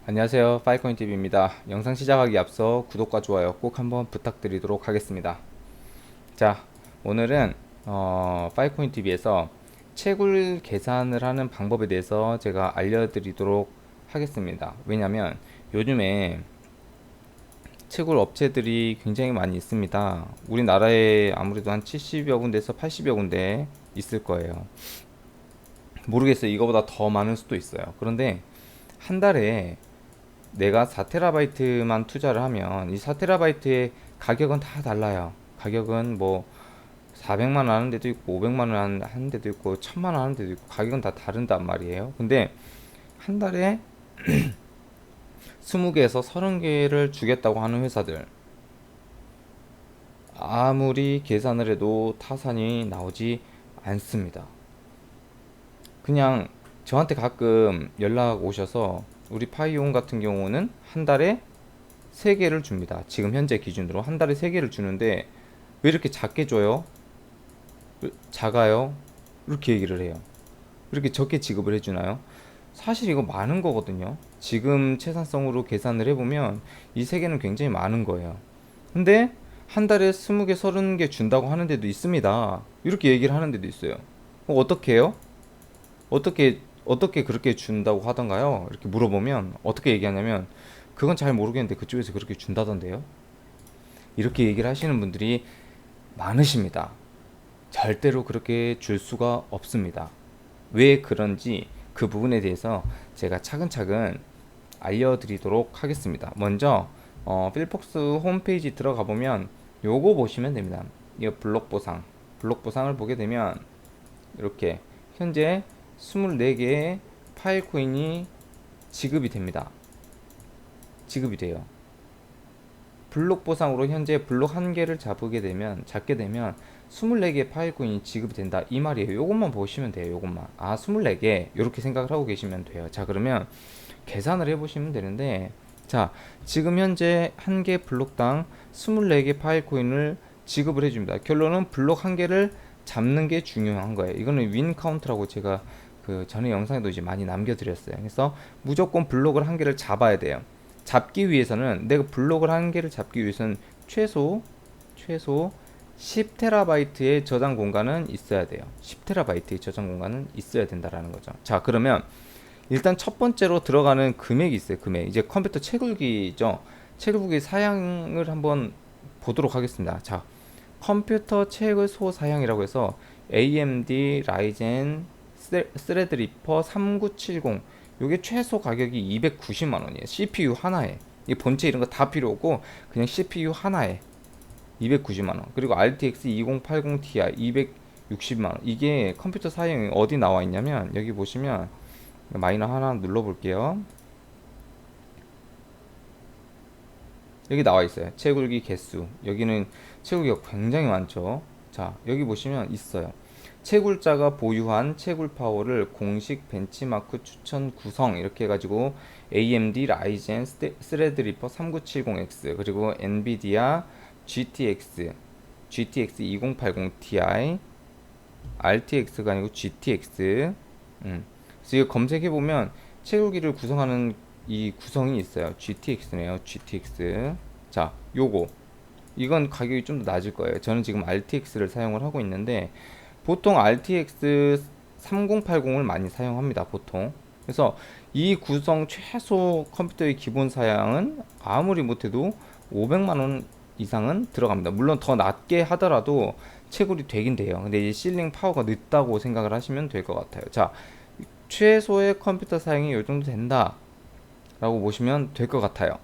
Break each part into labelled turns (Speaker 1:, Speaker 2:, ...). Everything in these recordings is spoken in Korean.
Speaker 1: 안녕하세요. 파이코인TV입니다. 영상 시작하기 앞서 구독과 좋아요 꼭 한번 부탁드리도록 하겠습니다. 자, 오늘은 파이코인TV에서 채굴 계산을 하는 방법에 대해서 제가 알려드리도록 하겠습니다. 왜냐면 요즘에 채굴 업체들이 굉장히 많이 있습니다. 우리나라에 아무래도 한 70여 군데에서 80여 군데 있을 거예요. 모르겠어요. 이거보다 더 많을 수도 있어요. 그런데 한 달에 내가 4TB만 투자를 하면 이 4TB의 가격은 다 달라요. 가격은 뭐 400만 원 하는 데도 있고 500만 원 하는 데도 있고 1000만 원 하는 데도 있고 가격은 다 다른단 말이에요. 근데 한 달에 20개에서 30개를 주겠다고 하는 회사들, 아무리 계산을 해도 타산이 나오지 않습니다. 그냥 저한테 가끔 연락 오셔서 우리 파이온 같은 경우는 한 달에 3개를 줍니다. 지금 현재 기준으로 한 달에 3개를 주는데 왜 이렇게 작게 줘요? 작아요? 이렇게 얘기를 해요. 이렇게 적게 지급을 해주나요? 사실 이거 많은 거거든요. 지금 채산성으로 계산을 해보면 이 3개는 굉장히 많은 거예요. 근데 한 달에 20개, 30개 준다고 하는 데도 있습니다. 이렇게 얘기를 하는 데도 있어요. 어떻게 해요? 어떻게 그렇게 준다고 하던가요? 이렇게 물어보면 어떻게 얘기하냐면 그건 잘 모르겠는데 그쪽에서 그렇게 준다던데요? 이렇게 얘기를 하시는 분들이 많으십니다. 절대로 그렇게 줄 수가 없습니다. 왜 그런지 그 부분에 대해서 제가 차근차근 알려드리도록 하겠습니다. 먼저 필폭스 홈페이지 들어가 보면 요거 보시면 됩니다. 이거 블록 보상을 보게 되면 이렇게 현재 24개의 파일 코인이 지급이 됩니다. 지급이 돼요. 블록 보상으로 현재 블록 한 개를 잡게 되면 24개 파일 코인이 지급이 된다 이 말이에요. 요것만 보시면 돼요. 요것만. 24개 이렇게 생각을 하고 계시면 돼요. 자, 그러면 계산을 해 보시면 되는데, 자, 지금 현재 한 개 블록당 24개 파일 코인을 지급을 해 줍니다. 결론은 블록 한 개를 잡는 게 중요한 거예요. 이거는 윈 카운트라고 제가 그 전에 영상에도 이제 많이 남겨드렸어요. 그래서 무조건 블록을 한 개를 잡아야 돼요. 잡기 위해서는 내가 블록을 한 개를 잡기 위해서는 최소 10TB의 저장 공간은 있어야 돼요. 10TB의 저장 공간은 있어야 된다라는 거죠. 자, 그러면 일단 첫 번째로 들어가는 금액이 있어요. 금액. 이제 컴퓨터 채굴기죠. 채굴기 사양을 한번 보도록 하겠습니다. 자, 컴퓨터 채굴소 사양이라고 해서 AMD 라이젠 스레드리퍼 3970, 요게 최소 가격이 290만 원이에요. CPU 하나에. 이 본체 이런 거 다 필요 없고 그냥 CPU 하나에 290만 원. 그리고 RTX 2080 Ti 260만 원. 이게 컴퓨터 사양이 어디 나와 있냐면 여기 보시면 마이너 하나 눌러 볼게요. 여기 나와 있어요. 채굴기 개수. 여기는 채굴기가 굉장히 많죠. 자, 여기 보시면 있어요. 채굴자가 보유한 채굴 파워를 공식 벤치마크 추천 구성 이렇게 해가지고 AMD 라이젠 스레드리퍼 3970X 그리고 엔비디아 GTX 2080 Ti RTX가 아니고 GTX. 그래서 이거 검색해 보면 채굴기를 구성하는 이 구성이 있어요. GTX네요. GTX. 자, 요거 이건 가격이 좀 더 낮을 거예요. 저는 지금 RTX를 사용을 하고 있는데 보통 RTX 3080을 많이 사용합니다. 보통. 그래서 이 구성 최소 컴퓨터의 기본 사양은 아무리 못해도 500만 원 이상은 들어갑니다. 물론 더 낮게 하더라도 채굴이 되긴 돼요. 근데 이 실링 파워가 늦다고 생각을 하시면 될 것 같아요. 자, 최소의 컴퓨터 사양이 이 정도 된다 라고 보시면 될 것 같아요.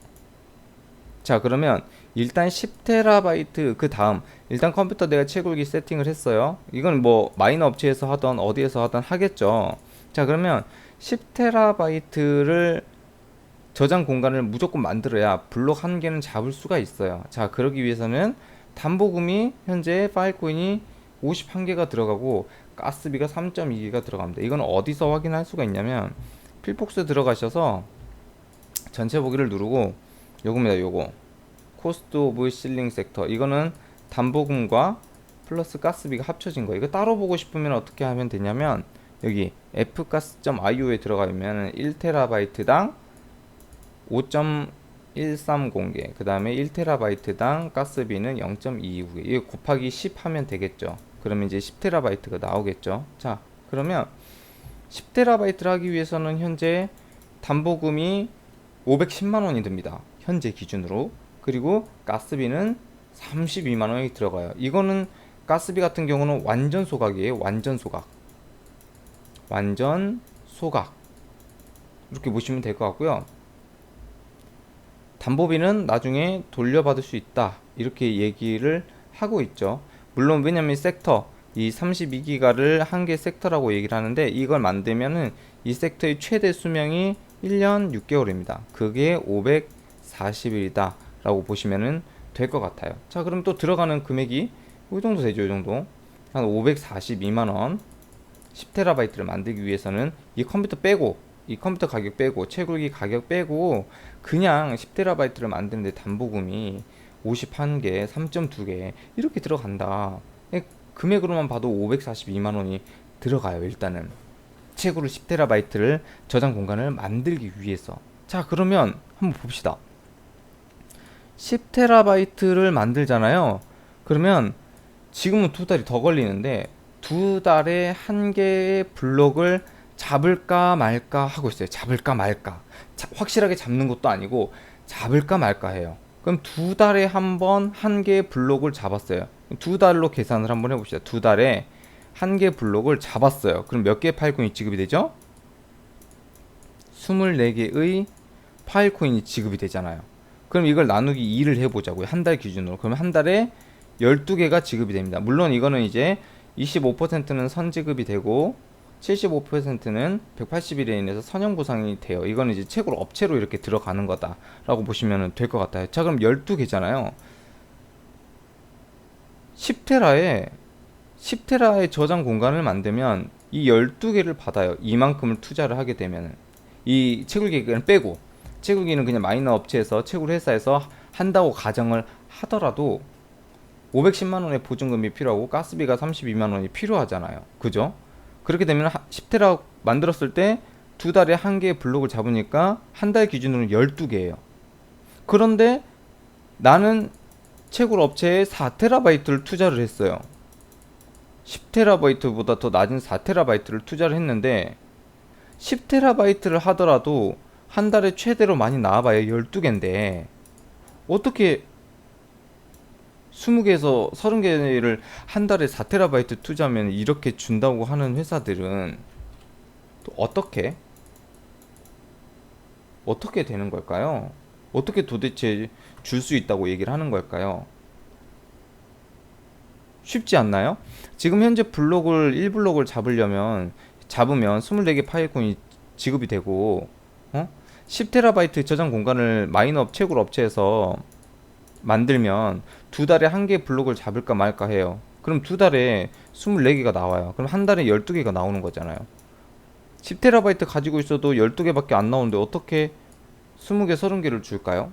Speaker 1: 자, 그러면 일단 10TB 그 다음 일단 컴퓨터 내가 채굴기 세팅을 했어요. 이건 뭐 마이너 업체에서 하던 어디에서 하던 하겠죠. 자, 그러면 10TB를 저장 공간을 무조건 만들어야 블록 한 개는 잡을 수가 있어요. 자, 그러기 위해서는 담보금이 현재 파일 코인이 51개가 들어가고 가스비가 3.2개가 들어갑니다. 이건 어디서 확인할 수가 있냐면 필폭스 들어가셔서 전체 보기를 누르고 요겁니다. 요거 코스트 오브 실링 섹터, 이거는 담보금과 플러스 가스비가 합쳐진 거. 이거 따로 보고 싶으면 어떻게 하면 되냐면 여기 fgas.io에 들어가면 1TB당 5.130개, 그 다음에 1TB당 가스비는 0.229개. 이거 곱하기 10 하면 되겠죠. 그러면 이제 10TB가 나오겠죠. 자, 그러면 10TB를 하기 위해서는 현재 담보금이 510만 원이 듭니다. 현재 기준으로. 그리고 가스비는 32만 원이 들어가요. 이거는 가스비 같은 경우는 완전 소각이에요. 완전 소각. 완전 소각. 이렇게 보시면 될 것 같고요. 담보비는 나중에 돌려받을 수 있다. 이렇게 얘기를 하고 있죠. 물론 왜냐면 섹터 이 32기가를 한 개 섹터라고 얘기를 하는데 이걸 만들면은 이 섹터의 최대 수명이 1년 6개월입니다. 그게 540일이다 라고 보시면은 될 것 같아요. 자, 그럼 또 들어가는 금액이 이 정도 되죠. 이 정도 한 542만원 10TB를 만들기 위해서는 이 컴퓨터 빼고, 이 컴퓨터 가격 빼고, 채굴기 가격 빼고 그냥 10TB를 만드는데 담보금이 51개 3.2개 이렇게 들어간다. 금액으로만 봐도 542만원이 들어가요. 일단은 채굴을 10TB를 저장 공간을 만들기 위해서. 자, 그러면 한번 봅시다. 10TB를 만들잖아요. 그러면 지금은 2달이 더 걸리는데 2달에 한 개의 블록을 잡을까 말까 하고 있어요. 잡을까 말까. 확실하게 잡는 것도 아니고 잡을까 말까 해요. 그럼 2달에 한 번 한 개의 블록을 잡았어요. 2달로 계산을 한번 해봅시다. 2달에 한 개 블록을 잡았어요. 그럼 몇 개의 파일 코인이 지급이 되죠? 24개의 파일 코인이 지급이 되잖아요. 그럼 이걸 나누기 2를 해보자고요. 한 달 기준으로. 그러면 한 달에 12개가 지급이 됩니다. 물론 이거는 이제 25%는 선지급이 되고 75%는 180일에 인해서 선형보상이 돼요. 이거는 이제 채굴 업체로 이렇게 들어가는 거다라고 보시면 될 것 같아요. 자, 그럼 12개잖아요. 10테라의 저장 공간을 만들면 이 12개를 받아요. 이만큼을 투자를 하게 되면 이 채굴기는 빼고, 채굴기는 그냥 마이너 업체에서 채굴 회사에서 한다고 가정을 하더라도 510만 원의 보증금이 필요하고 가스비가 32만 원이 필요하잖아요. 그죠? 그렇게 되면 10테라 만들었을 때 2달에 한 개의 블록을 잡으니까 한 달 기준으로 12개예요. 그런데 나는 채굴 업체에 4TB를 투자를 했어요. 10TB보다 더 낮은 4TB를 투자를 했는데 10TB를 하더라도 한 달에 최대로 많이 나와봐야 12개인데 어떻게 20개에서 30개를 한 달에 4TB 투자하면 이렇게 준다고 하는 회사들은 또 어떻게 되는 걸까요? 어떻게 도대체 줄 수 있다고 얘기를 하는 걸까요? 쉽지 않나요? 지금 현재 블록을 1블록을 잡으면 24개 파일코인이 지급이 되고 10TB 저장 공간을 마이너 채굴 업체에서 만들면 2달에 한 개 블록을 잡을까 말까 해요. 그럼 2달에 24개가 나와요. 그럼 한 달에 12개가 나오는 거잖아요. 10TB 가지고 있어도 12개밖에 안 나오는데 어떻게 20개, 30개를 줄까요?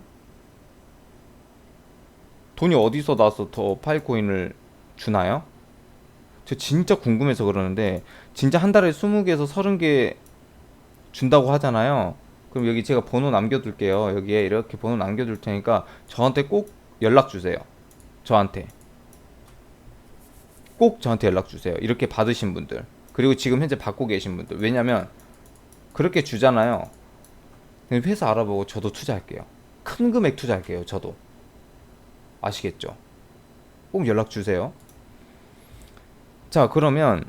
Speaker 1: 돈이 어디서 나와서 더 파일 코인을 주나요? 저 진짜 궁금해서 그러는데 진짜 한 달에 20개에서 30개 준다고 하잖아요. 그럼 여기 제가 번호 남겨둘게요. 여기에 이렇게 번호 남겨둘 테니까 저한테 꼭 연락 주세요. 저한테 꼭 저한테 연락 주세요. 이렇게 받으신 분들, 그리고 지금 현재 받고 계신 분들. 왜냐면 그렇게 주잖아요. 회사 알아보고 저도 투자할게요. 큰 금액 투자할게요. 저도. 아시겠죠? 꼭 연락 주세요. 자, 그러면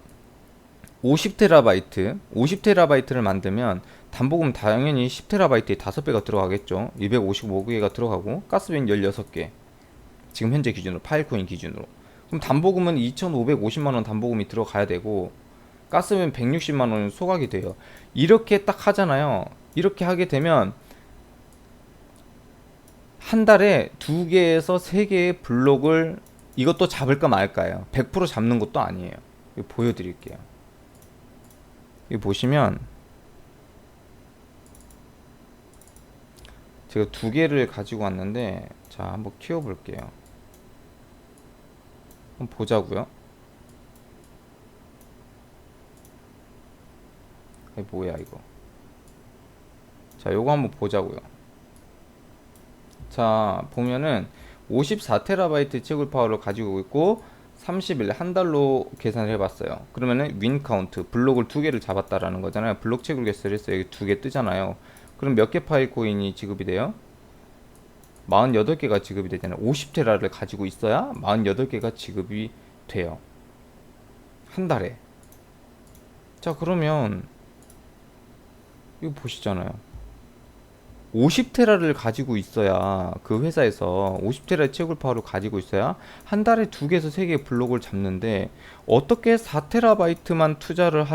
Speaker 1: 50TB를 만들면 담보금 당연히 10TB에 5배가 들어가겠죠. 255개가 들어가고 가스비는 16개. 지금 현재 기준으로 파일코인 기준으로. 그럼 담보금은 2,550만원 담보금이 들어가야 되고 가스비는 160만원 소각이 돼요. 이렇게 딱 하잖아요. 이렇게 하게 되면 한 달에 2개에서 3개의 블록을 이것도 잡을까 말까예요. 100% 잡는 것도 아니에요. 이거 보여드릴게요. 여기 보시면 제가 2개를 가지고 왔는데 자, 한번 키워볼게요. 한번 보자고요. 이게 뭐야 이거. 자, 요거 한번 보자고요. 자, 보면은 54TB 채굴 파워를 가지고 있고 30일 한 달로 계산을 해봤어요. 그러면은 윈 카운트 블록을 두 개를 잡았다라는 거잖아요. 블록 채굴 개수를 했어요. 여기 두 개 뜨잖아요. 그럼 몇 개 파일 코인이 지급이 돼요? 48개가 지급이 되잖아요. 50테라를 가지고 있어야 48개가 지급이 돼요. 한 달에. 자, 그러면 이거 보시잖아요. 50테라를 가지고 있어야, 그 회사에서 50테라의 채굴 파워를 가지고 있어야 한 달에 두 개에서 세 개의 블록을 잡는데, 어떻게 4테라바이트만 투자를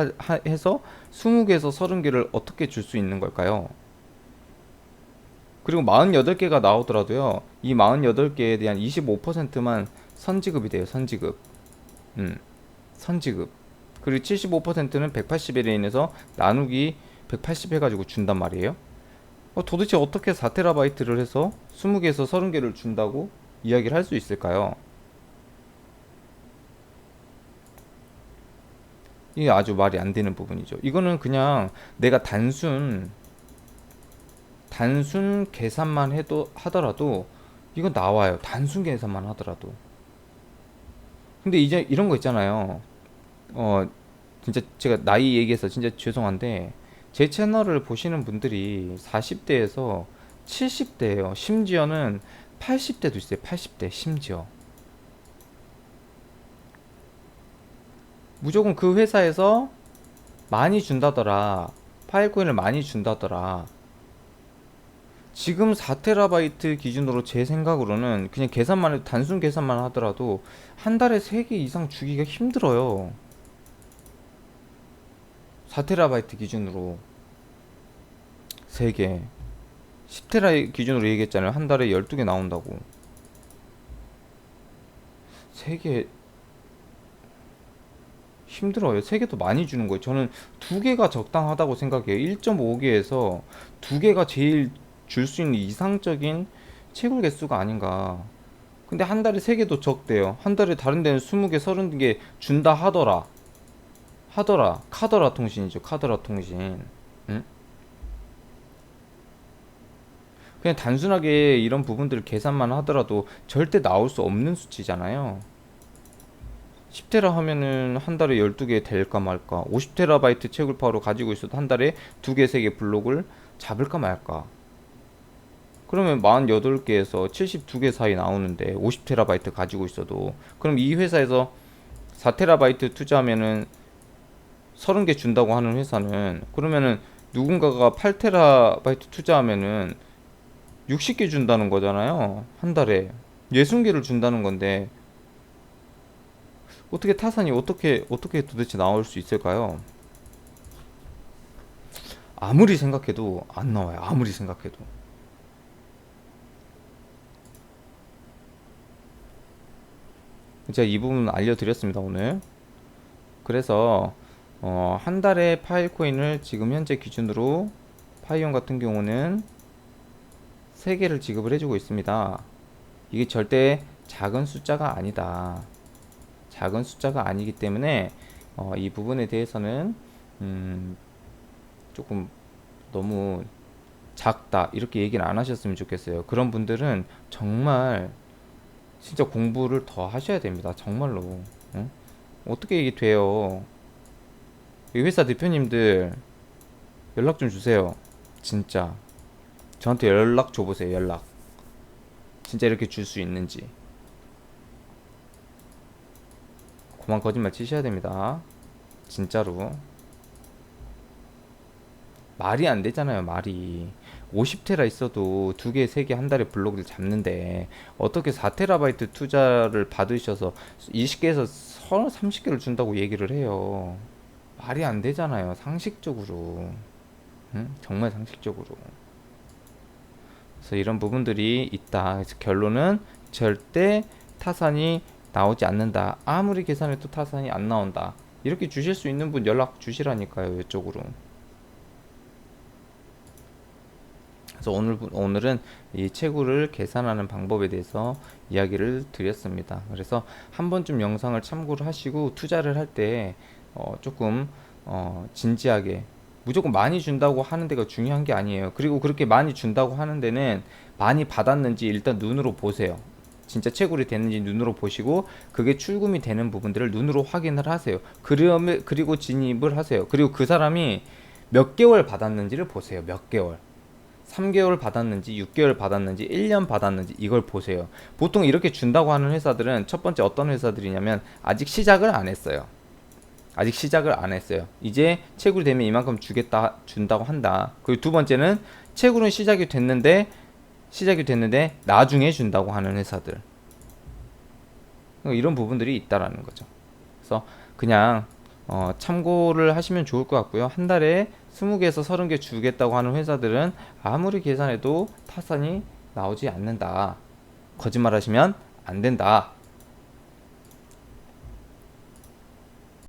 Speaker 1: 해서 20개에서 30개를 어떻게 줄 수 있는 걸까요? 그리고 48개가 나오더라도요, 이 48개에 대한 25%만 선지급이 돼요. 선지급. 음, 선지급. 그리고 75%는 180일에 인해서 나누기 180 해가지고 준단 말이에요. 도대체 어떻게 4테라바이트를 해서 20개에서 30개를 준다고 이야기를 할 수 있을까요? 이게 아주 말이 안 되는 부분이죠. 이거는 그냥 내가 단순 계산만 해도 하더라도 이거 나와요. 단순 계산만 하더라도. 근데 이제 이런 거 있잖아요. 어 진짜 제가 나이 얘기해서 진짜 죄송한데, 제 채널을 보시는 분들이 40대에서 70대예요. 심지어는 80대도 있어요. 80대 심지어. 무조건 그 회사에서 많이 준다더라. 파일코인을 많이 준다더라. 지금 4테라바이트 기준으로 제 생각으로는 그냥 계산만 해도, 단순 계산만 하더라도 한 달에 3개 이상 주기가 힘들어요. 4테라바이트 기준으로 3개. 10테라 기준으로 얘기했잖아요. 한 달에 12개 나온다고. 3개 힘들어요. 3개도 많이 주는 거예요. 저는 2개가 적당하다고 생각해요. 1.5개에서 2개가 제일 줄 수 있는 이상적인 채굴 개수가 아닌가. 근데 한 달에 3개도 적대요. 한 달에 다른 데는 20개, 30개 준다 하더라. 카더라 통신이죠. 카더라 통신. 응? 그냥 단순하게 이런 부분들을 계산만 하더라도 절대 나올 수 없는 수치잖아요. 10테라 하면은 한 달에 12개 될까 말까. 50테라바이트 채굴 파워로 가지고 있어도 한 달에 2개, 3개 블록을 잡을까 말까. 그러면 48개에서 72개 사이 나오는데 50테라바이트 가지고 있어도, 그럼 이 회사에서 4테라바이트 투자하면은 30개 준다고 하는 회사는, 그러면은 누군가가 8테라바이트 투자하면은 60개 준다는 거잖아요. 한 달에 60개를 준다는 건데, 어떻게 타산이 어떻게 도대체 나올 수 있을까요? 아무리 생각해도 안 나와요. 아무리 생각해도. 제가 이 부분 알려드렸습니다, 오늘. 그래서 한 달에 파일 코인을 지금 현재 기준으로 파이온 같은 경우는 3개를 지급을 해주고 있습니다. 이게 절대 작은 숫자가 아니다. 작은 숫자가 아니기 때문에 이 부분에 대해서는 조금 너무 작다 이렇게 얘기를 안 하셨으면 좋겠어요. 그런 분들은 정말 진짜 공부를 더 하셔야 됩니다. 정말로. 응? 어떻게 이게 돼요? 이 회사 대표님들 연락 좀 주세요. 진짜 저한테 연락 줘보세요. 연락. 진짜 이렇게 줄 수 있는지. 그만 거짓말 치셔야 됩니다. 진짜로. 말이 안 되잖아요. 말이. 50테라 있어도 2개, 3개 한 달에 블록을 잡는데 어떻게 4테라바이트 투자를 받으셔서 20개에서 30개를 준다고 얘기를 해요. 말이 안 되잖아요. 상식적으로. 응? 정말 상식적으로. 그래서 이런 부분들이 있다. 그래서 결론은 절대 타산이 나오지 않는다. 아무리 계산해도 타산이 안 나온다. 이렇게 주실 수 있는 분 연락 주시라니까요. 이쪽으로. 그래서 오늘은 이 채굴을 계산하는 방법에 대해서 이야기를 드렸습니다. 그래서 한 번쯤 영상을 참고를 하시고 투자를 할 때 조금 진지하게 무조건 많이 준다고 하는 데가 중요한 게 아니에요. 그리고 그렇게 많이 준다고 하는 데는 많이 받았는지 일단 눈으로 보세요. 진짜 채굴이 됐는지 눈으로 보시고 그게 출금이 되는 부분들을 눈으로 확인을 하세요. 그리고 진입을 하세요. 그리고 그 사람이 몇 개월 받았는지를 보세요. 몇 개월. 3개월 받았는지 6개월 받았는지 1년 받았는지 이걸 보세요. 보통 이렇게 준다고 하는 회사들은 첫 번째 어떤 회사들이냐면 아직 시작을 안 했어요. 아직 시작을 안 했어요. 이제 채굴이 되면 이만큼 준다고 한다. 그리고 두 번째는 채굴은 시작이 됐는데 나중에 준다고 하는 회사들. 이런 부분들이 있다라는 거죠. 그래서 그냥 참고를 하시면 좋을 것 같고요. 한 달에 20개에서 30개 주겠다고 하는 회사들은 아무리 계산해도 타산이 나오지 않는다. 거짓말 하시면 안 된다.